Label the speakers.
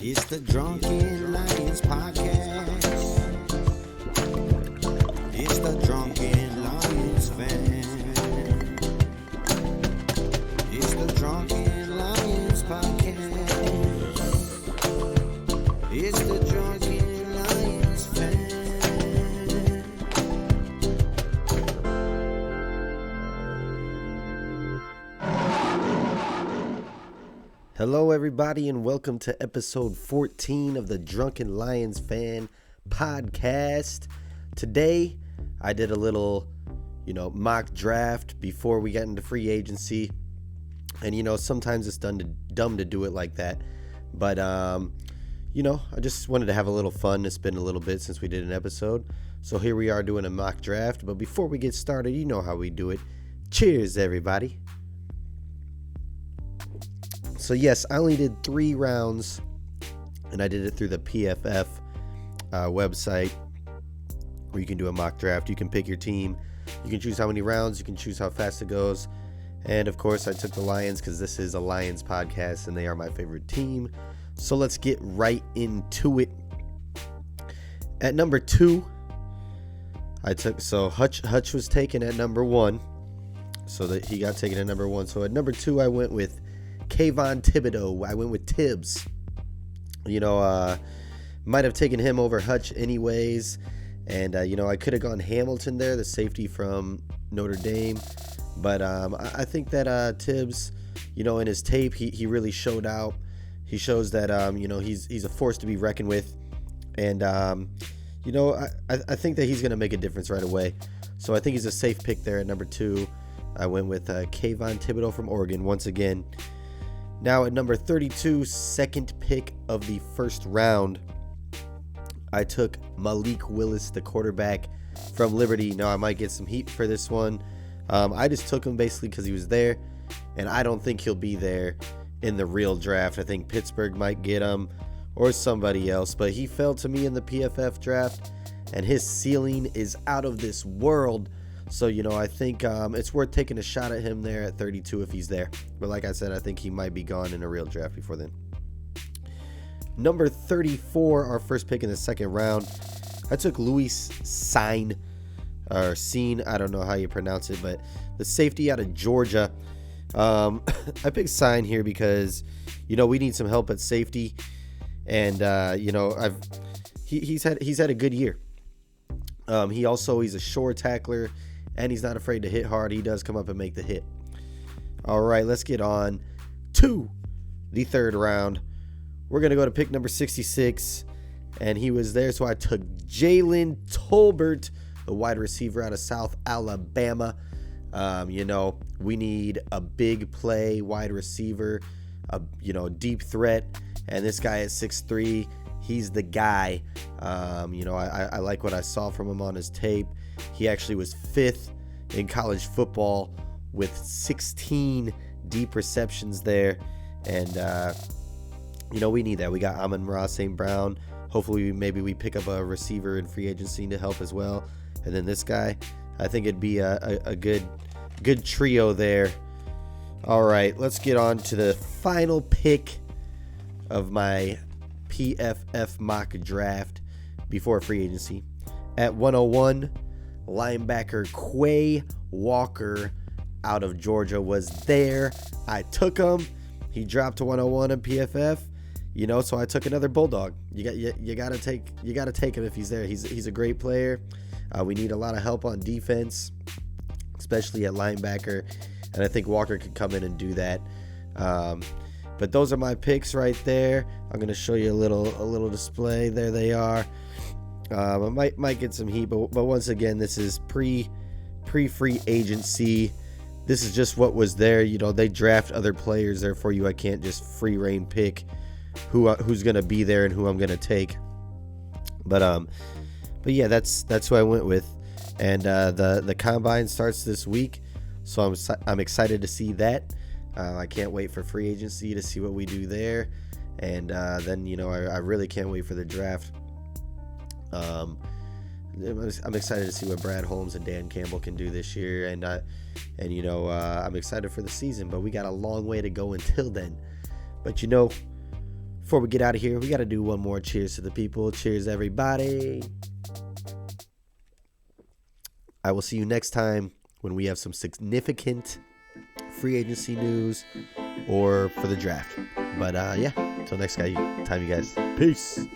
Speaker 1: It's the Drunken Lions Podcast. It's the Drunken Lions fan. It's the Drunken Lions Podcast. It's the Drunken Lions fan.
Speaker 2: Hello, everybody, and welcome to episode 14 of the Drunken Lions Fan Podcast. Today, I did a little, mock draft before we got into free agency. And, sometimes it's dumb to do it like that. But, I just wanted to have a little fun. It's been a little bit since we did an episode. So here we are doing a mock draft. But before we get started, you know how we do it. Cheers, everybody. So yes, I only did 3 rounds, and I did it through the PFF website, where you can do a mock draft. You can pick your team, you can choose how many rounds, you can choose how fast it goes, and of course I took the Lions because this is a Lions podcast and they are my favorite team. So let's get right into it. At number 2, Hutch was taken at number 1, so that he got taken at number 1. So at number 2, I went with Kayvon Thibodeau. I went with Tibbs. Might have taken him over Hutch anyways. And, I could have gone Hamilton there, the safety from Notre Dame. But I think that Tibbs, in his tape, he really showed out. He shows that, he's a force to be reckoned with. And, I think that he's going to make a difference right away. So I think he's a safe pick there at number 2. I went with Kayvon Thibodeau from Oregon once again. Now at number 32, second pick of the first round, I took Malik Willis, the quarterback from Liberty. Now I might get some heat for this one. I just took him basically because he was there, and I don't think he'll be there in the real draft. I think Pittsburgh might get him or somebody else, but he fell to me in the PFF draft, and his ceiling is out of this world. So, I think it's worth taking a shot at him there at 32 if he's there. But like I said, I think he might be gone in a real draft before then. Number 34, our first pick in the second round, I took Luis Cine, or Cine, I don't know how you pronounce it, but the safety out of Georgia. I picked Cine here because, we need some help at safety. And, he's had a good year. He's a sure tackler. And he's not afraid to hit hard. He does come up and make the hit. All right, let's get on to the third round. We're going to go to pick number 66. And he was there, so I took Jalen Tolbert, the wide receiver out of South Alabama. We need a big play wide receiver, deep threat. And this guy is 6'3". He's the guy. I like what I saw from him on his tape. He actually was 5th in college football with 16 deep receptions there. And, we need that. We got Amon-Ra St. Brown. Hopefully, maybe we pick up a receiver in free agency to help as well. And then this guy, I think it'd be a good trio there. All right, let's get on to the final pick of my PFF mock draft before free agency. At 101, linebacker Quay Walker out of Georgia was there. I took him. He dropped to 101 in PFF. So I took another Bulldog. You gotta take him if he's there. He's a great player. We need a lot of help on defense, especially at linebacker, and I think Walker could come in and do that. But those are my picks right there. I'm going to show you a little display. There they are. I might get some heat, but once again, this is pre-free agency. This is just what was there. They draft other players there for you. I can't just free reign pick who's going to be there and who I'm going to take. But yeah, that's who I went with. And the combine starts this week, so I'm excited to see that. I can't wait for free agency to see what we do there. And then, I really can't wait for the draft. I'm excited to see what Brad Holmes and Dan Campbell can do this year. And I'm excited for the season. But we got a long way to go until then. But, Before we get out of here, we got to do one more cheers to the people. Cheers, everybody. I will see you next time when we have some significant free agency news or for the draft. But yeah, until next time, you guys. Peace.